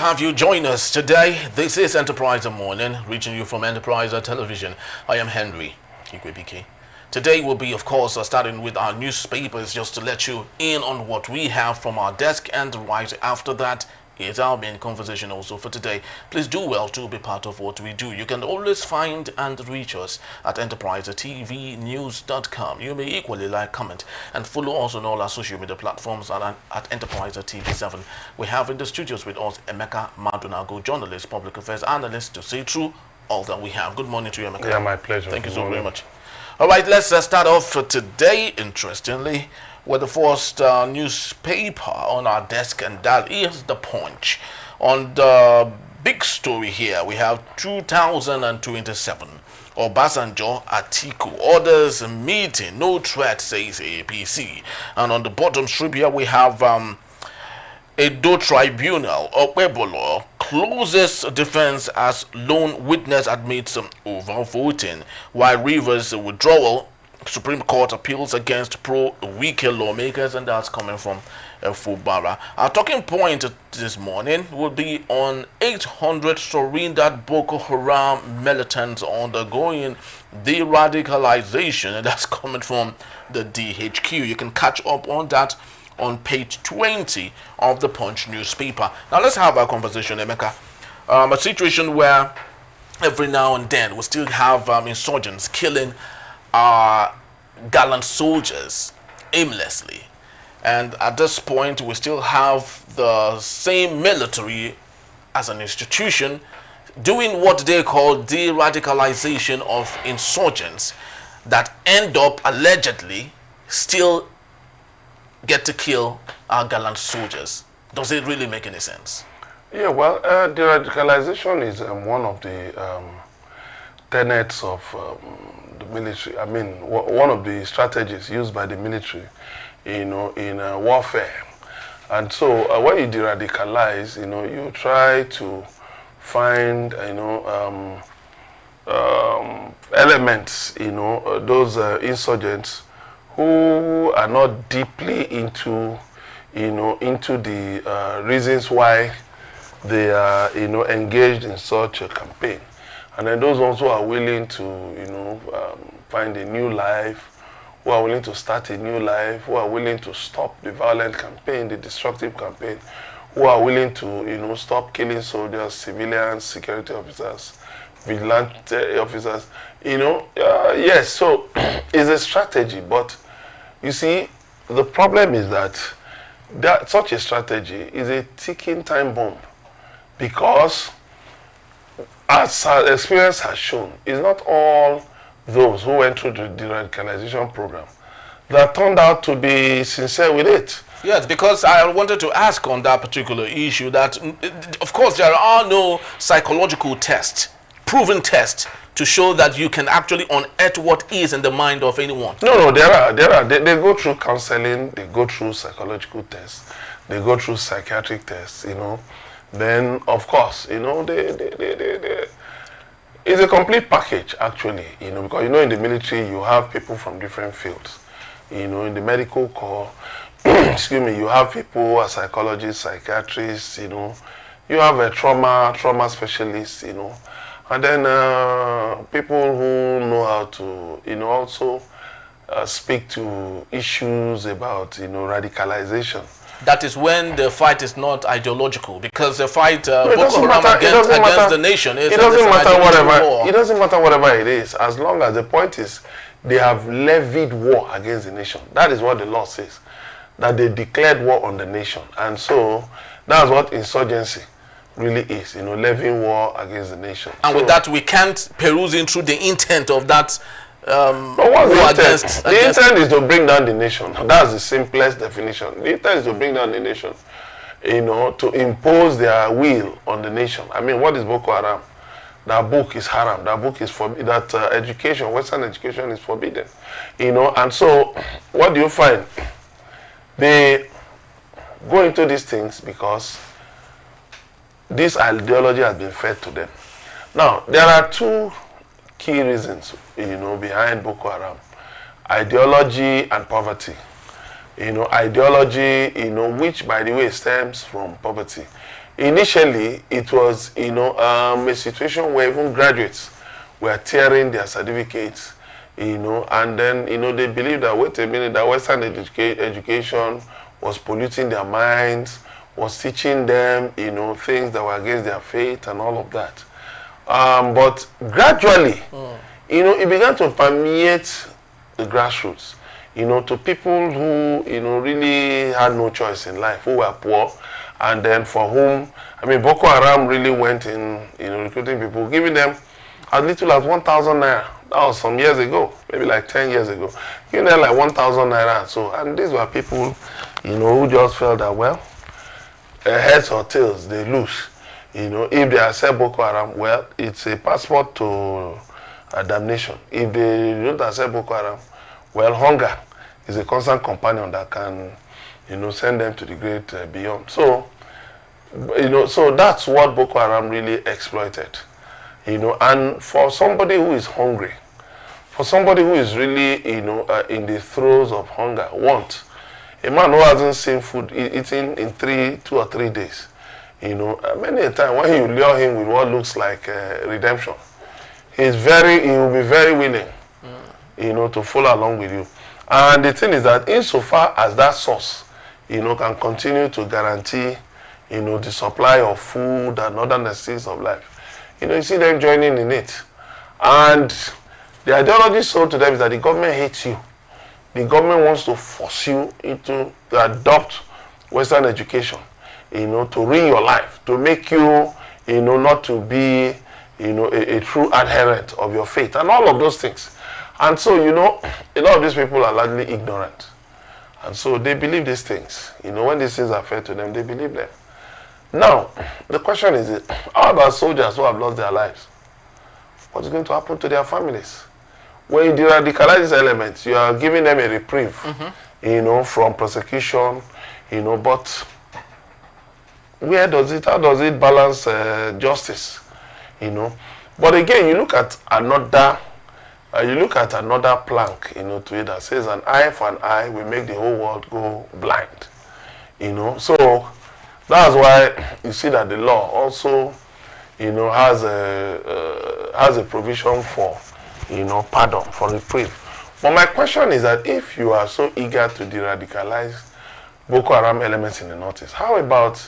have you join us today. This is Enterpriser Morning, reaching you from Enterpriser Television. I am Henry Igwebike. Today will be, of course, starting with our newspapers, just to let you in on what we have from our desk, and right after that is our main conversation also for today. Please do well to be part of what we do. You can always find and reach us at enterprisertvnews.com. You may equally like, comment, and follow us on all our social media platforms at Enterpriser TV7. We have in the studios with us Emeka Madunago, journalist, public affairs analyst, to see through all that we have. Good morning to you, Emeka. Yeah, my pleasure. Thank you so very much. All right, let's start off for today, interestingly, with the first newspaper on our desk, and that is The Punch. On the big story here, we have 2027. Obasanjo Atiku orders meeting, no threat, says APC. And on the bottom strip here, we have Edo Tribunal, Okpebolo, closes defense as lone witness admits overvoting, while Rivers' withdrawal. Supreme Court appeals against pro-Wike lawmakers, and that's coming from Fubara. Our talking point this morning will be on 800 surrendered Boko Haram militants undergoing deradicalization, and that's coming from the DHQ. You can catch up on that on page 20 of the Punch newspaper. Now let's have a conversation, Emeka. A situation where every now and then we still have insurgents killing our gallant soldiers aimlessly, and at this point we still have the same military as an institution doing what they call de-radicalization of insurgents that end up allegedly still get to kill our gallant soldiers. Does it really make any sense? Yeah, well, de-radicalization is one of the tenets of the military. I mean, one of the strategies used by the military, in warfare. And so when you de-radicalize, you try to find, elements, those insurgents who are not deeply into the reasons why they are, engaged in such a campaign. And then those ones who are willing to, find a new life, who are willing to start a new life, who are willing to stop the violent campaign, the destructive campaign, who are willing to, stop killing soldiers, civilians, security officers, vigilante officers, yes, so it's a strategy, but you see, the problem is that such a strategy is a ticking time bomb, because as our experience has shown, it's not all those who went through the deradicalization program that turned out to be sincere with it. Yes, because I wanted to ask on that particular issue that, of course, there are no psychological tests, proven tests, to show that you can actually unearth what is in the mind of anyone. No, there are. They go through counseling, they go through psychological tests, they go through psychiatric tests, Then, of course, it's a complete package, actually, because, in the military, you have people from different fields. In the medical corps, excuse me, you have people who are psychologists, psychiatrists, you have a trauma specialists, and then people who know how to, also speak to issues about, radicalization. That is when the fight is not ideological, because the fight Boko Haram against the nation is. It doesn't matter whatever. It doesn't matter whatever it is, as long as the point is they have levied war against the nation. That is what the law says, that they declared war on the nation, and so that's what insurgency really is. Levying war against the nation. And with that, we can't peruse into the intent of that. The intent is to bring down the nation. That's the simplest definition. The intent is to bring down the nation, to impose their will on the nation. I mean, what is Boko Haram? That book is haram. That book is forbidden. That education, Western education, is forbidden. And so what do you find? They go into these things because this ideology has been fed to them. Now, there are two key reasons, behind Boko Haram: ideology and poverty. Ideology, which, by the way, stems from poverty. Initially, it was, a situation where even graduates were tearing their certificates, and then, they believed that, wait a minute, that Western education was polluting their minds, was teaching them, things that were against their faith and all of that. But gradually, it began to permeate the grassroots, to people who, really had no choice in life, who were poor, and then for whom, Boko Haram really went in, recruiting people, giving them as little as 1,000 naira. That was some years ago, maybe like 10 years ago. Giving them like 1,000 naira. So, and these were people, who just felt that, well, heads or tails, they lose. If they accept Boko Haram, well, it's a passport to damnation. If they don't accept Boko Haram, well, hunger is a constant companion that can, send them to the great beyond. So, so that's what Boko Haram really exploited. And for somebody who is hungry, for somebody who is really, in the throes of hunger, want, a man who hasn't seen food eating in 2 or 3 days, many a time when you lure him with what looks like redemption, he will be very willing, to follow along with you. And the thing is that insofar as that source, can continue to guarantee, the supply of food and other necessities of life, you see them joining in it. And the ideology sold to them is that the government hates you. The government wants to force you to adopt Western education, to ruin your life, to make you, not to be, a true adherent of your faith, and all of those things. And so, a lot of these people are largely ignorant. And so they believe these things. When these things are fed to them, they believe them. Now, the question is, how about soldiers who have lost their lives? What's going to happen to their families? When you deradicalize these elements, you are giving them a reprieve, from prosecution, but how does it balance justice, But again, you look at another plank, to it that says an eye for an eye will make the whole world go blind, So that's why you see that the law also, has a provision for, pardon, for reprieve. But my question is that if you are so eager to deradicalize Boko Haram elements in the Northeast, how about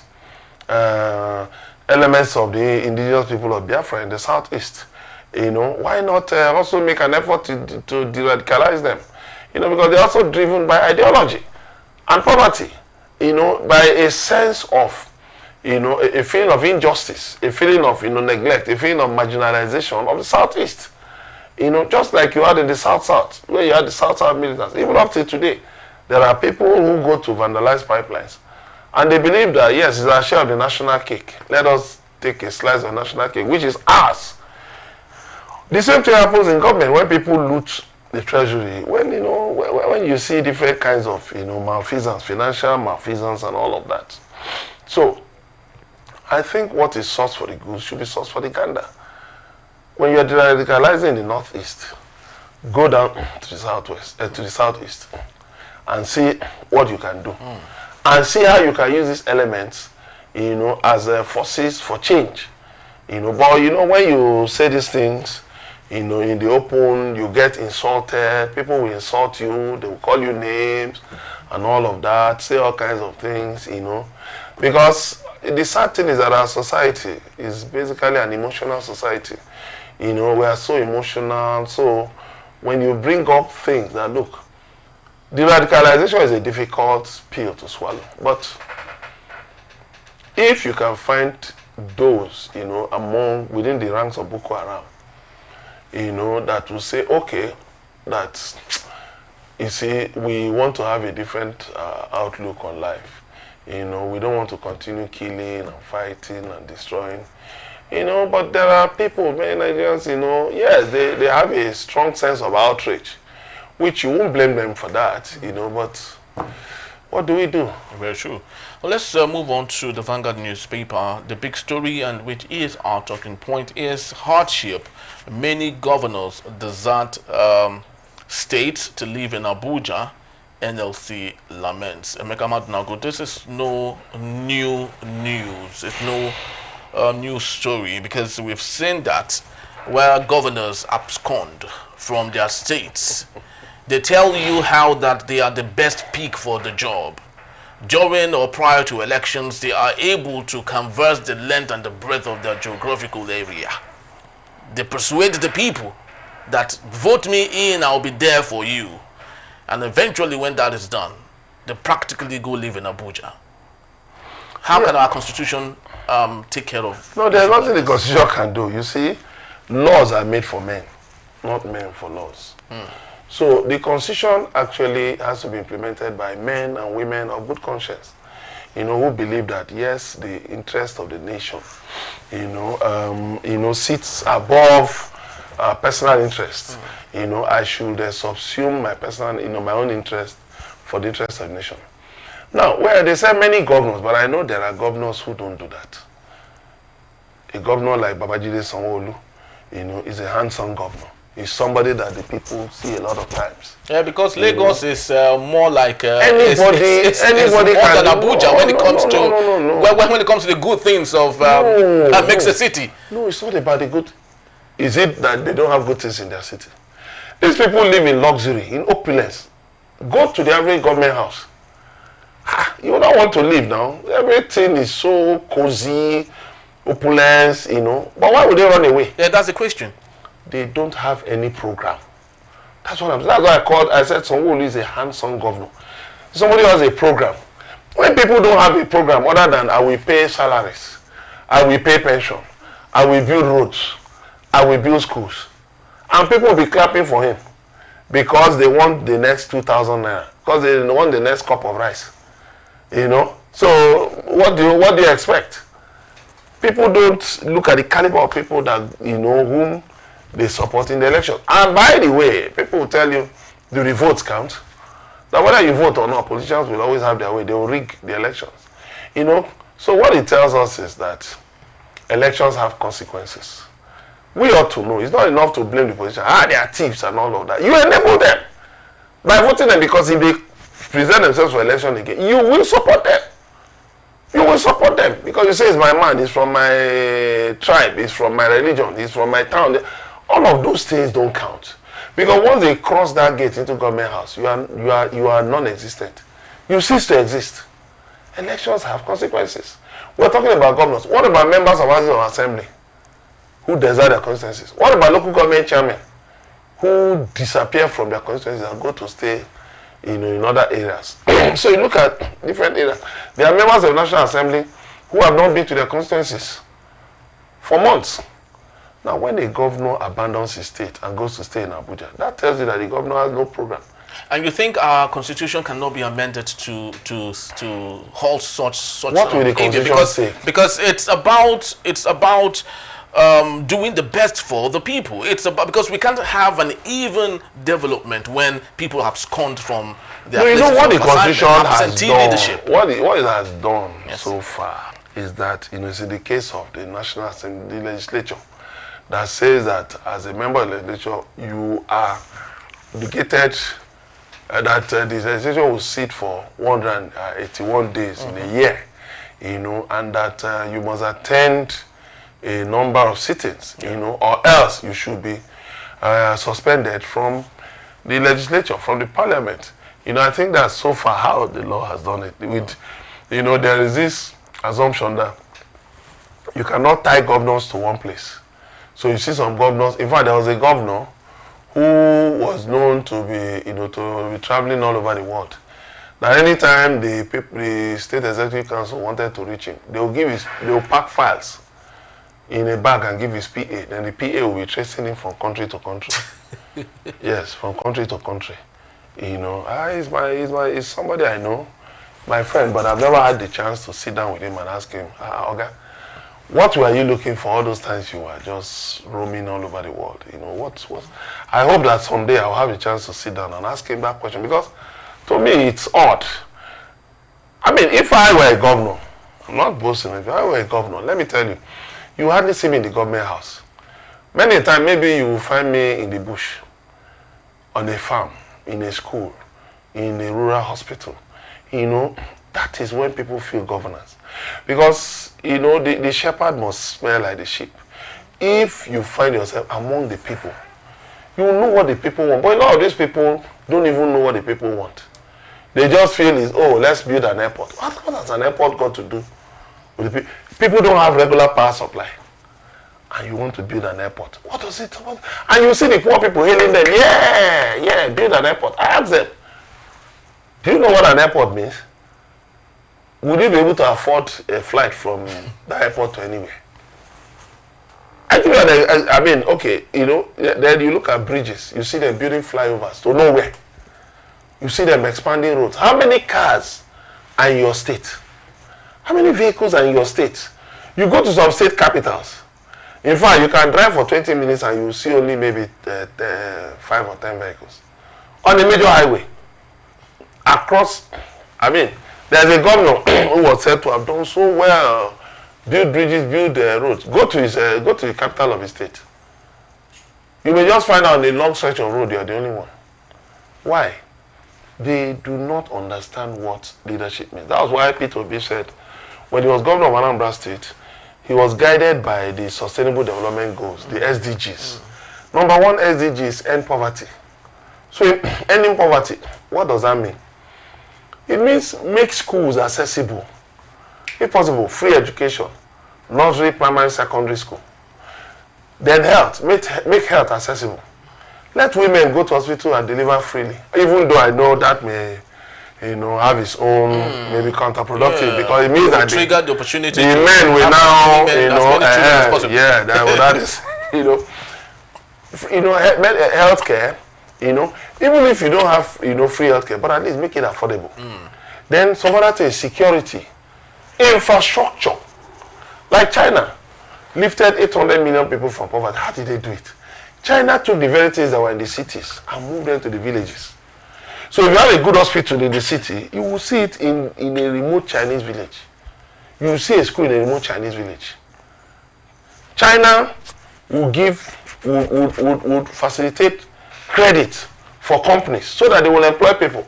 elements of the indigenous people of Biafra in the Southeast? Why not also make an effort to deradicalize them? Because they're also driven by ideology and poverty, by a sense of, a feeling of injustice, a feeling of, neglect, a feeling of marginalization of the Southeast. Just like you had in the South-South, where you had the South-South militants. Even up to today, there are people who go to vandalize pipelines. And they believe that, yes, it's our share of the national cake. Let us take a slice of national cake, which is ours. The same thing happens in government when people loot the treasury. When you see different kinds of, malfeasance, financial malfeasance and all of that. So, I think what is sauce for the goose should be sauce for the gander. When you're radicalizing in the Northeast, go down to the Southeast, and see what you can do. And see how you can use these elements, as forces for change. But when you say these things, in the open, you get insulted, people will insult you, they will call you names and all of that, say all kinds of things, because the sad thing is that our society is basically an emotional society. We are so emotional. So when you bring up things that, look, deradicalization is a difficult pill to swallow. But if you can find those, within the ranks of Boko Haram, that will say, okay, that, you see, we want to have a different outlook on life. We don't want to continue killing and fighting and destroying. But there are people, many Nigerians, yes, they have a strong sense of outrage, which you won't blame them for that, but what do we do? Very true. Well, let's move on to the Vanguard newspaper. The big story, and which is our talking point, is hardship. Many governors desert states to live in Abuja NLC laments. Emeka Madunago, this is no new news. It's no new story, because we've seen that where governors abscond from their states, they tell you how that they are the best pick for the job. During or prior to elections, they are able to converse the length and the breadth of their geographical area. They persuade the people that vote me in, I'll be there for you. And eventually, when that is done, they practically go live in Abuja. How can our constitution take care of? No, there's nothing the constitution can do. You see, laws are made for men, not men for laws. So the constitution actually has to be implemented by men and women of good conscience, who believe that yes, the interest of the nation, sits above personal interest. I should subsume my personal, my own interest for the interest of the nation. Now, well, they say many governors, but I know there are governors who don't do that. A governor like Babajide Sanwo-Olu, is a handsome governor. He's somebody that the people see a lot of times. Yeah, because Lagos is more like anybody can than Abuja when it comes to when it comes to the good things of that makes a city. No, it's not about the good. Is it that they don't have good things in their city? These people live in luxury, in opulence. Go to the average government house. You don't want to live now. Everything is so cozy, opulence, But why would they run away? Yeah, that's the question. They don't have any program. That's what that's why I said Sanwo-Olu is a handsome governor. Somebody who has a program. When people don't have a program other than I will pay salaries, I will pay pension, I will build roads, I will build schools, and people will be clapping for him because they want the next 2,000 naira, because they want the next cup of rice. So what do you expect? People don't look at the caliber of people that whom they support in the election. And by the way, people will tell you, do the votes count? Now whether you vote or not, politicians will always have their way. They will rig the elections. So what it tells us is that elections have consequences. We ought to know. It's not enough to blame the politicians. They are thieves and all of that. You enable them by voting them, because if they present themselves for election again, you will support them. You will support them because you say it's my man, he's from my tribe, he's from my religion, he's from my town. All of those things don't count, because once they cross that gate into government house, you are non-existent. You cease to exist. Elections have consequences. We're talking about governors. What about members of House of Assembly who desert their constituencies? What about local government chairmen who disappear from their constituencies and go to stay in other areas? So you look at different areas. There are members of the National Assembly who have not been to their constituencies for months. Now, when a governor abandons his state and goes to stay in Abuja, that tells you that the governor has no program. And you think our constitution cannot be amended to halt such what will the constitution say? Because it's about doing the best for the people. It's about, because we can't have an even development when people abscond from their places. You know what the constitution has done? Leadership. What it has done so far is that it's in the case of the National Assembly legislature that says that as a member of the legislature you are obligated that the legislature will sit for 181 days in a year, and that you must attend a number of sittings, or else you should be suspended from the legislature, from the parliament. I think that's so far how the law has done it. With, there is this assumption that you cannot tie governors to one place. So you see some governors. In fact, there was a governor who was known to be, to be traveling all over the world. That anytime the state executive council wanted to reach him, they will pack files in a bag and give his PA. Then the PA will be tracing him from country to country. Yes, from country to country. He's somebody I know, my friend, but I've never had the chance to sit down with him and ask him, Oga, what were you looking for all those times you were just roaming all over the world? What? I hope that someday I'll have a chance to sit down and ask him that question, because to me it's odd. I mean, if I were a governor, I'm not boasting, if I were a governor, let me tell you, you hardly see me in the government house. Many a time, maybe you will find me in the bush, on a farm, in a school, in a rural hospital. You know, that is when people feel governance. Because, you know, the shepherd must smell like the sheep. If you find yourself among the people, you know what the people want. But a lot of these people don't even know what the people want. They just feel is, oh, let's build an airport. What has an airport got to do with the people? People don't have regular power supply. And you want to build an airport. What does it want? And you see the poor people hailing them. Yeah, build an airport. I ask them, do you know what an airport means? Would you be able to afford a flight from the airport to anywhere? I mean, okay, you know, then you look at bridges. You see them building flyovers to nowhere. You see them expanding roads. How many cars are in your state? How many vehicles are in your state? You go to some state capitals. In fact, you can drive for 20 minutes and you see only maybe 5 or 10 vehicles. On the major highway. Across, I mean, there's a governor who was said to have done so well. Build bridges, build roads. Go to the capital of his state. You may just find out on a long stretch of road you're the only one. Why? They do not understand what leadership means. That was why Peter Obi said, when he was governor of Anambra State, he was guided by the Sustainable Development Goals, the SDGs. Number one SDG is end poverty. So ending poverty, what does that mean? It means make schools accessible. If possible, free education, nursery, primary, secondary school. Then health, make health accessible. Let women go to hospital and deliver freely. Even though I know that may, you know, have its own maybe counterproductive, because it means that trigger the opportunity. The men will now, that is, healthcare. You know, even if you don't have, free healthcare, but at least make it affordable. Then some other things, security, infrastructure. Like China lifted 800 million people from poverty. How did they do it? China took the very things that were in the cities and moved them to the villages. So if you have a good hospital in the city, you will see it in a remote Chinese village. You will see a school in a remote Chinese village. China would facilitate credit for companies so that they will employ people.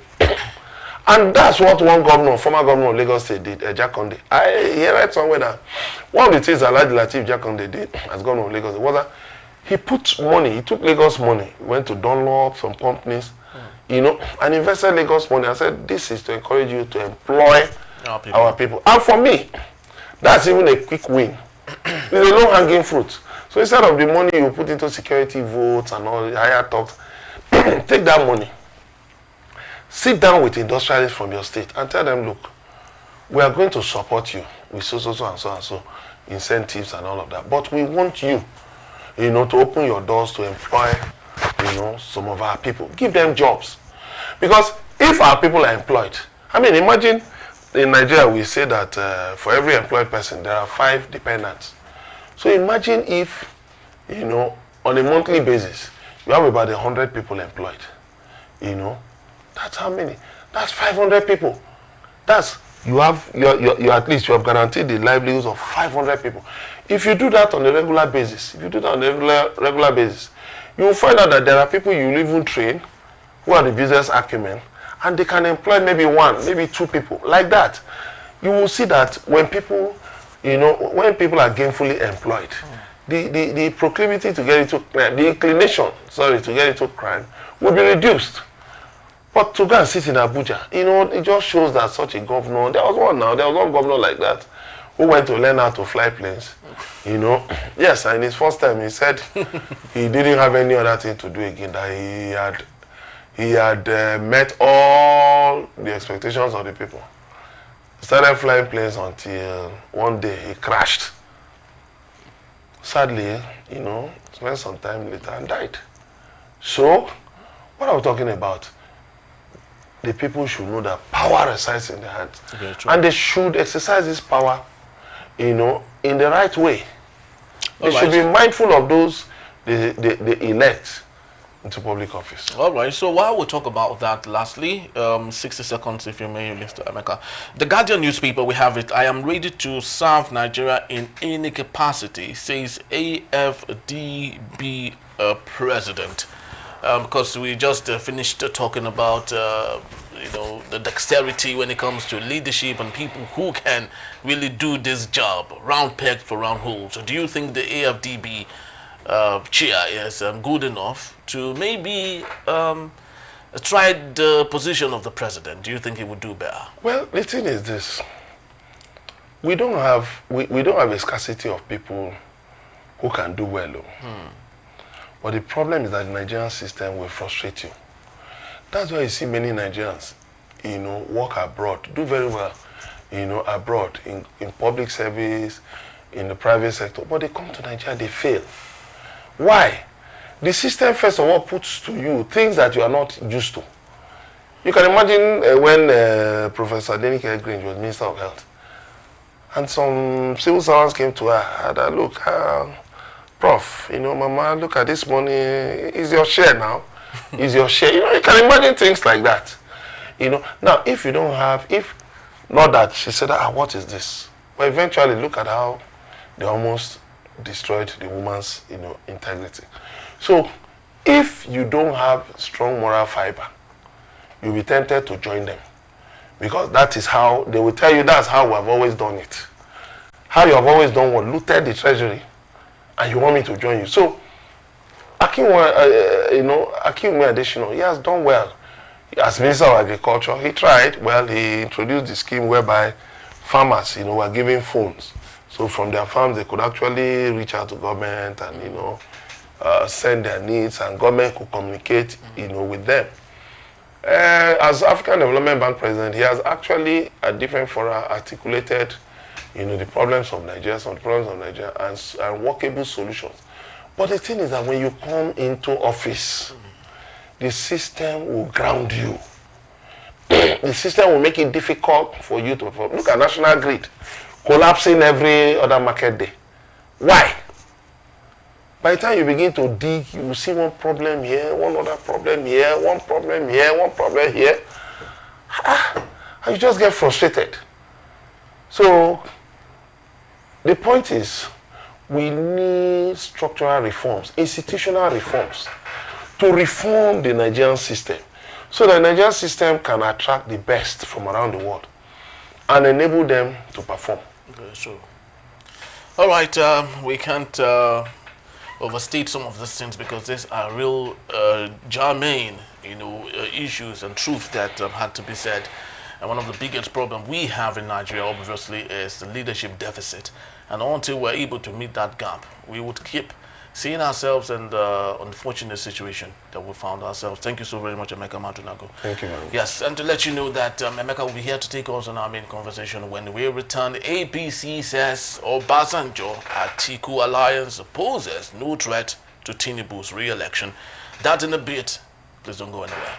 And that's what one governor, former governor of Lagos State did, Jakonde. I read somewhere that one of the things Alhaji Lateef Jakonde did as governor of Lagos was that he put money, he took Lagos money, went to Dunlop, some companies, and invested Lagos money and said, this is to encourage you to employ our people. And for me, that's even a quick win. It's a low-hanging fruit. So instead of the money you put into security votes and all the higher talks, take that money. Sit down with industrialists from your state and tell them, look, we are going to support you with so and so incentives and all of that. But we want you, to open your doors to employ, some of our people. Give them jobs. Because if our people are employed, imagine in Nigeria we say that for every employed person there are 5 dependents. So imagine if, on a monthly basis, you have about 100 people employed. That's how many? That's 500 people. That's you at least you have guaranteed the livelihoods of 500 people. If you do that on a regular basis, you will find out that there are people you even train who are the business acumen, and they can employ maybe 1, maybe 2 people. Like that, you will see that when people, when people are gainfully employed, the proclivity to get into crime, the inclination, to get into crime will be reduced. But to go and sit in Abuja, it just shows that such a governor, there was one governor like that who went to learn how to fly planes. Yes, and his first time he said he didn't have any other thing to do again, that he had met all the expectations of the people. He started flying planes until one day he crashed. Sadly, spent some time later and died. So, what are we talking about? The people should know that power resides in their hands. And they should exercise this power, in the right way. They should be mindful of those they elect into public office. All right, so while we talk about that, lastly, 60 seconds if you may, Mr. Emeka. The Guardian newspaper, we have it, I am ready to serve Nigeria in any capacity, says AFDB president. Because we just finished talking about, the dexterity when it comes to leadership and people who can really do this job, round peg for round hole. So do you think the AFDB chair is good enough to maybe try the position of the president? Do you think he would do better? Well, the thing is this. We don't have a scarcity of people who can do well. But the problem is that the Nigerian system will frustrate you. That's why you see many Nigerians, work abroad, do very well, abroad, in public service, in the private sector. But they come to Nigeria, they fail. Why? The system, first of all, puts to you things that you are not used to. You can imagine when Professor Deradicalization Green was Minister of Health, and some civil servants came to her and look, Prof, Mama, look at this money, is your share now? Is your share? You can imagine things like that. Now, if you don't have, not that, she said, what is this? But eventually, look at how they almost destroyed the woman's, integrity. So, if you don't have strong moral fiber, you'll be tempted to join them. Because that is how, they will tell you that's how we have always done it. How you have always done what? Looted the treasury. And you want me to join you. So, Akim Adesina, he has done well. As Minister of Agriculture, he tried. Well, he introduced the scheme whereby farmers, were given phones. So from their farms, they could actually reach out to government and, send their needs, and government could communicate, with them. As African Development Bank president, he has actually, at different fora, articulated, the problems of Nigeria, some problems of Nigeria, and workable solutions. But the thing is that when you come into office, the system will ground you. The system will make it difficult for you to perform. Look at National Grid collapsing every other market day. Why? By the time you begin to dig, you will see one problem here, one other problem here, one problem here, one problem here. And you just get frustrated. So, the point is, we need structural reforms, institutional reforms, to reform the Nigerian system, so the Nigerian system can attract the best from around the world and enable them to perform. Okay, so, all right, we can't overstate some of these things because these are real germane, issues and truth that had to be said. And one of the biggest problems we have in Nigeria, obviously, is the leadership deficit. And until we're able to meet that gap, we would keep seeing ourselves in the unfortunate situation that we found ourselves. Thank you so very much, Emeka Madunago. Thank you, man. Yes, and to let you know that Emeka will be here to take us on our main conversation when we return. APC says Obasanjo Atiku alliance poses no threat to Tinubu's re-election. That in a bit. Please don't go anywhere.